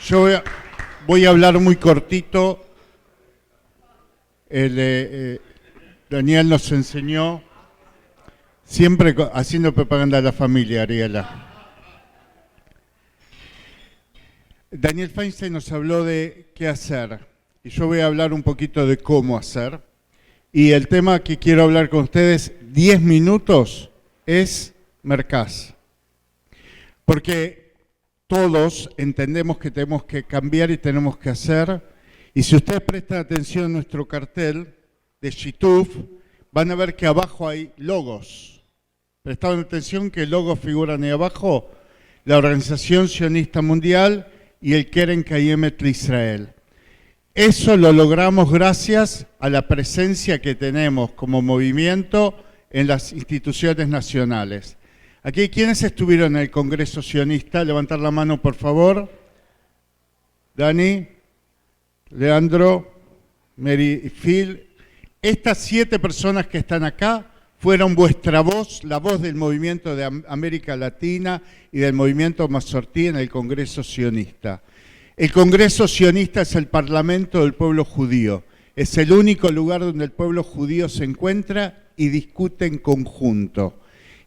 Yo voy a hablar muy cortito. Daniel nos enseñó, siempre haciendo propaganda a la familia, Ariela. Daniel Feinstein nos habló de qué hacer, y yo voy a hablar un poquito de cómo hacer. Y el tema que quiero hablar con ustedes, 10 minutos, es Mercás. Porque todos entendemos que tenemos que cambiar y tenemos que hacer. Y si ustedes prestan atención a nuestro cartel de Shituf, van a ver que abajo hay logos. ¿Prestaron atención que logos figuran ahí abajo? La Organización Sionista Mundial y el Keren Kayemet Israel. Eso lo logramos gracias a la presencia que tenemos como movimiento en las instituciones nacionales. Aquí, ¿quiénes estuvieron en el Congreso Sionista? Levantar la mano, por favor. Dani, Leandro, Mary y Phil. Estas 7 personas que están acá fueron vuestra voz, la voz del movimiento de América Latina y del movimiento Masortí en el Congreso Sionista. El Congreso Sionista es el Parlamento del pueblo judío. Es el único lugar donde el pueblo judío se encuentra y discute en conjunto.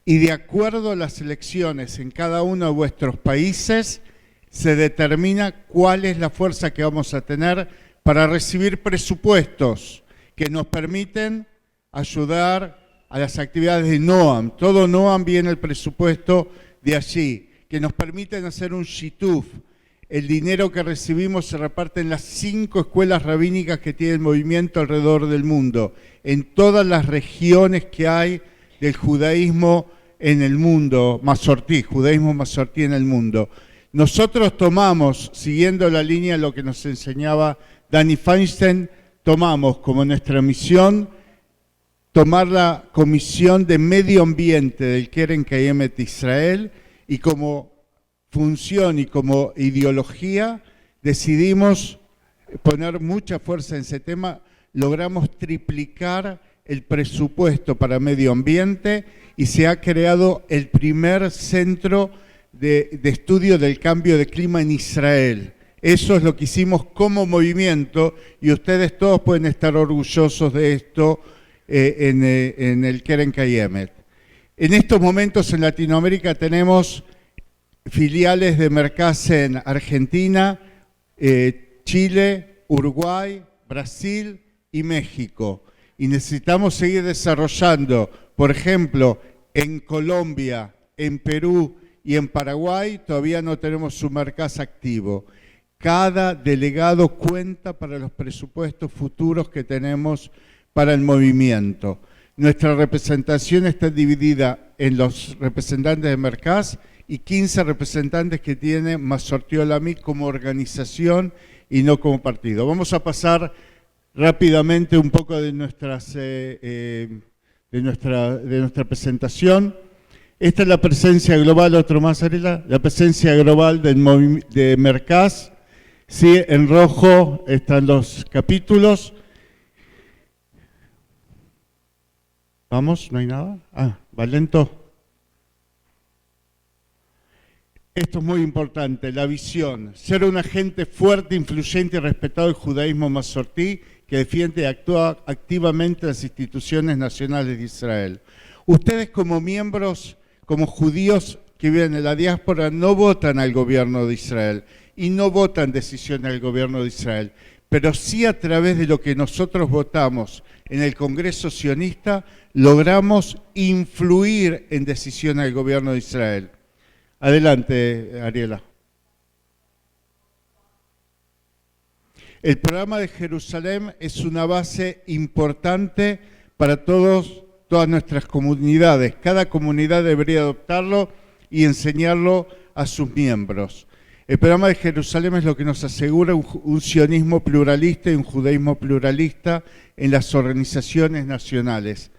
Y de acuerdo a las elecciones en cada uno de vuestros países, se determina cuál es la fuerza que vamos a tener para recibir presupuestos que nos permiten ayudar a las actividades de Noam. Todo Noam viene el presupuesto de allí, que nos permiten hacer un shituf. El dinero que recibimos se reparte en las 5 escuelas rabínicas que tiene el movimiento alrededor del mundo, en todas las regiones que hay del judaísmo en el mundo, Masortí, judaísmo Masortí en el mundo. Nosotros tomamos, siguiendo la línea de lo que nos enseñaba Danny Feinstein, tomamos como nuestra misión tomar la Comisión de Medio Ambiente del Keren Kayemet Israel y como función y como ideología decidimos poner mucha fuerza en ese tema. Logramos triplicar el presupuesto para medio ambiente y se ha creado el primer centro de estudio del cambio de clima en Israel. Eso es lo que hicimos como movimiento y ustedes todos pueden estar orgullosos de esto en el Keren Kayemet. En estos momentos en Latinoamérica tenemos filiales de Mercás en Argentina, Chile, Uruguay, Brasil y México. Y necesitamos seguir desarrollando, por ejemplo, en Colombia, en Perú y en Paraguay todavía no tenemos su Mercás activo. Cada delegado cuenta para los presupuestos futuros que tenemos para el movimiento. Nuestra representación está dividida en los representantes de Mercás y 15 representantes que tiene Masortí Olamí como organización y no como partido. Vamos a pasar rápidamente un poco de nuestra presentación. Esta es la presencia global, otro más, Ariela, la presencia global de Mercás. Sí, en rojo están los capítulos. Vamos, ¿no hay nada? Va lento. Esto es muy importante, la visión. Ser un agente fuerte, influyente y respetado del judaísmo masortí que defiende y actúa activamente las instituciones nacionales de Israel. Ustedes como miembros, como judíos que viven en la diáspora, no votan al gobierno de Israel y no votan decisiones del gobierno de Israel, pero sí a través de lo que nosotros votamos en el Congreso Sionista, logramos influir en decisiones del gobierno de Israel. Adelante, Ariela. El programa de Jerusalén es una base importante para todas nuestras comunidades. Cada comunidad debería adoptarlo y enseñarlo a sus miembros. El programa de Jerusalén es lo que nos asegura un sionismo pluralista y un judaísmo pluralista en las organizaciones nacionales.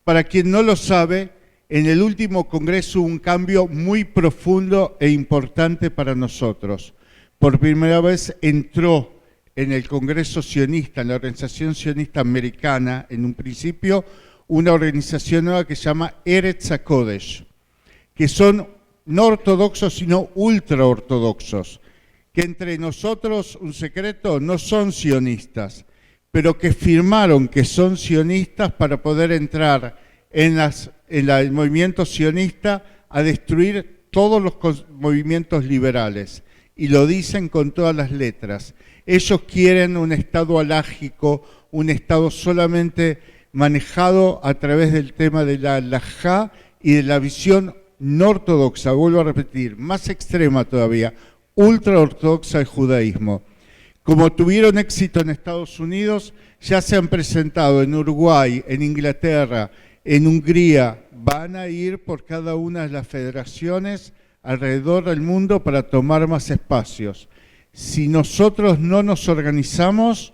Para quien no lo sabe, en el último congreso hubo un cambio muy profundo e importante para nosotros. Por primera vez entró en el Congreso Sionista, en la Organización Sionista Americana, en un principio, una organización nueva que se llama Eretz HaKodesh, que son no ortodoxos, sino ultraortodoxos. que entre nosotros, un secreto, no son sionistas, pero que firmaron que son sionistas para poder entrar en el movimiento sionista a destruir todos los movimientos liberales. Y lo dicen con todas las letras. Ellos quieren un Estado alágico, un Estado solamente manejado a través del tema de la halajá y de la visión no ortodoxa, vuelvo a repetir, más extrema todavía, ultra ortodoxa del judaísmo. Como tuvieron éxito en Estados Unidos, ya se han presentado en Uruguay, en Inglaterra, en Hungría, van a ir por cada una de las federaciones alrededor del mundo para tomar más espacios. Si nosotros no nos organizamos,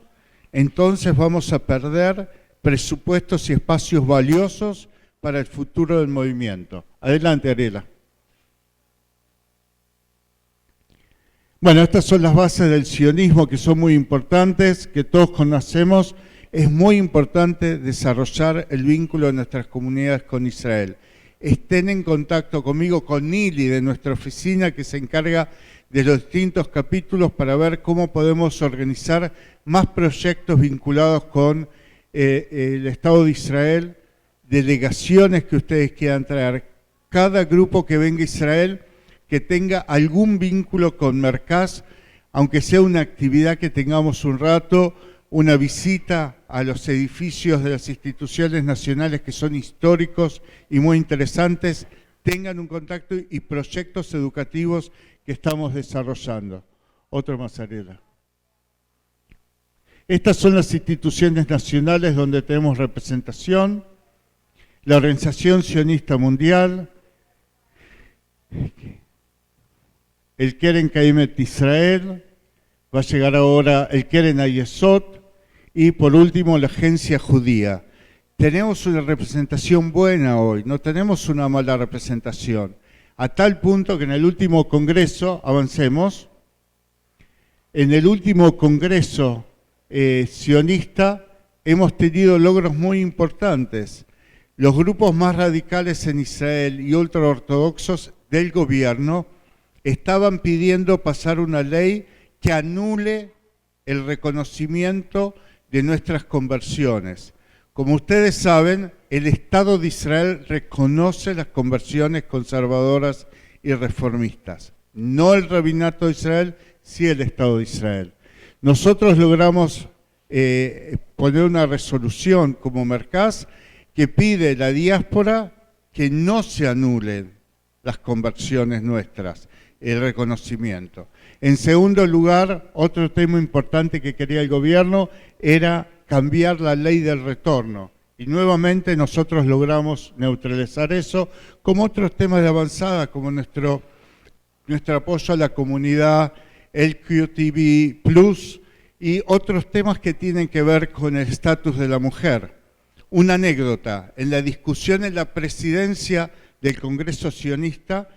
entonces vamos a perder presupuestos y espacios valiosos para el futuro del movimiento. Adelante, Ariela. Bueno, estas son las bases del sionismo que son muy importantes, que todos conocemos. Es muy importante desarrollar el vínculo de nuestras comunidades con Israel. Estén en contacto conmigo, con Nili de nuestra oficina, que se encarga de los distintos capítulos para ver cómo podemos organizar más proyectos vinculados con el Estado de Israel, delegaciones que ustedes quieran traer. Cada grupo que venga a Israel que tenga algún vínculo con Merkaz, aunque sea una actividad que tengamos un rato, una visita a los edificios de las instituciones nacionales que son históricos y muy interesantes, tengan un contacto y proyectos educativos que estamos desarrollando. Otro más, Ariela. Estas son las instituciones nacionales donde tenemos representación, la Organización Sionista Mundial, el Keren Kayemet Israel, va a llegar ahora el Keren Hayesod y por último la Agencia Judía. Tenemos una representación buena hoy, no tenemos una mala representación, a tal punto que en el último congreso, avancemos, en el último congreso sionista hemos tenido logros muy importantes. Los grupos más radicales en Israel y ultraortodoxos del gobierno estaban pidiendo pasar una ley que anule el reconocimiento de nuestras conversiones. Como ustedes saben, el Estado de Israel reconoce las conversiones conservadoras y reformistas. No el Rabinato de Israel, sí el Estado de Israel. Nosotros logramos poner una resolución como Merkaz que pide a la diáspora que no se anulen las conversiones nuestras, el reconocimiento. En segundo lugar, otro tema importante que quería el gobierno era cambiar la ley del retorno. Y nuevamente nosotros logramos neutralizar eso, como otros temas de avanzada, como nuestro apoyo a la comunidad, el QTV Plus y otros temas que tienen que ver con el estatus de la mujer. Una anécdota, en la discusión en la presidencia del Congreso Sionista,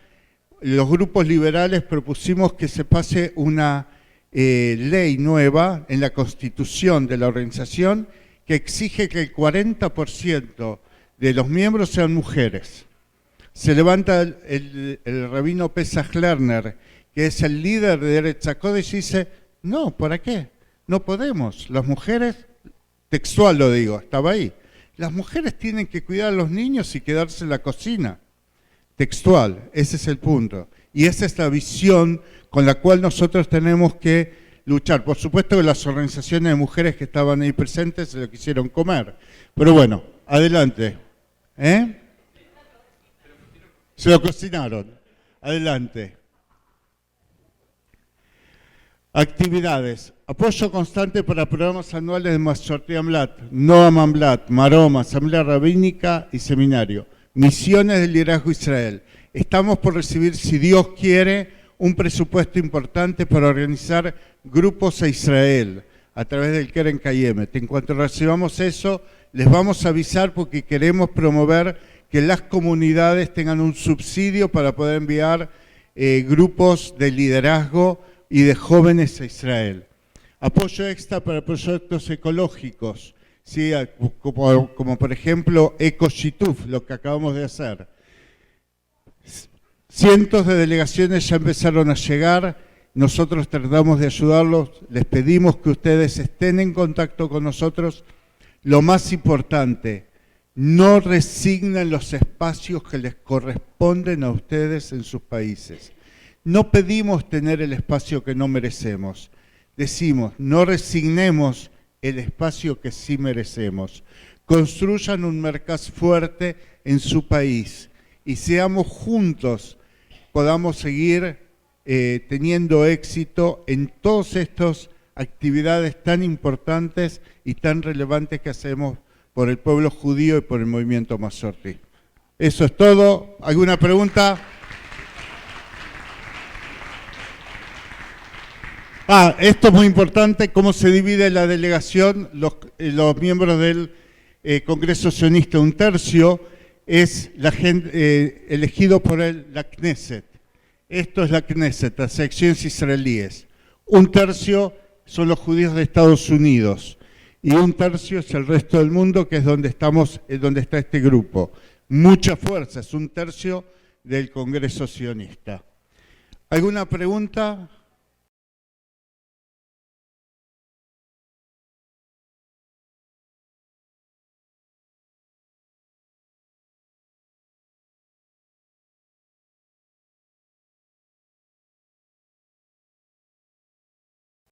los grupos liberales propusimos que se pase una ley nueva en la constitución de la organización que exige que el 40% de los miembros sean mujeres. Se levanta el rabino Pesach Lerner, que es el líder de Eretz HaKodesh, y dice, no, ¿para qué? No podemos. Las mujeres, textual lo digo, estaba ahí, las mujeres tienen que cuidar a los niños y quedarse en la cocina. Textual, ese es el punto. Y esa es la visión con la cual nosotros tenemos que luchar. Por supuesto que las organizaciones de mujeres que estaban ahí presentes se lo quisieron comer. Pero bueno, adelante. Se lo cocinaron. Adelante. Actividades. Apoyo constante para programas anuales de Masorti Amlat, Noam Amlat, Maroma, Asamblea Rabínica y Seminario. Misiones del liderazgo Israel. Estamos por recibir, si Dios quiere, un presupuesto importante para organizar grupos a Israel a través del Keren Kayemet. En cuanto recibamos eso, les vamos a avisar porque queremos promover que las comunidades tengan un subsidio para poder enviar grupos de liderazgo y de jóvenes a Israel. Apoyo extra para proyectos ecológicos, ¿sí? como por ejemplo EcoShituf, lo que acabamos de hacer. Cientos de delegaciones ya empezaron a llegar, nosotros tratamos de ayudarlos, les pedimos que ustedes estén en contacto con nosotros. Lo más importante, no resignen los espacios que les corresponden a ustedes en sus países. No pedimos tener el espacio que no merecemos. Decimos, no resignemos el espacio que sí merecemos. Construyan un mercado fuerte en su país y seamos juntos, podamos seguir teniendo éxito en todas estas actividades tan importantes y tan relevantes que hacemos por el pueblo judío y por el movimiento Masorti. Eso es todo. ¿Alguna pregunta? Esto es muy importante, cómo se divide la delegación, los miembros del Congreso Sionista. Un tercio es la gente elegido por la Knesset. Esto es la Knesset, las secciones israelíes. Un tercio son los judíos de Estados Unidos y un tercio es el resto del mundo, que es donde está este grupo. Mucha fuerza, es un tercio del Congreso Sionista. ¿Alguna pregunta?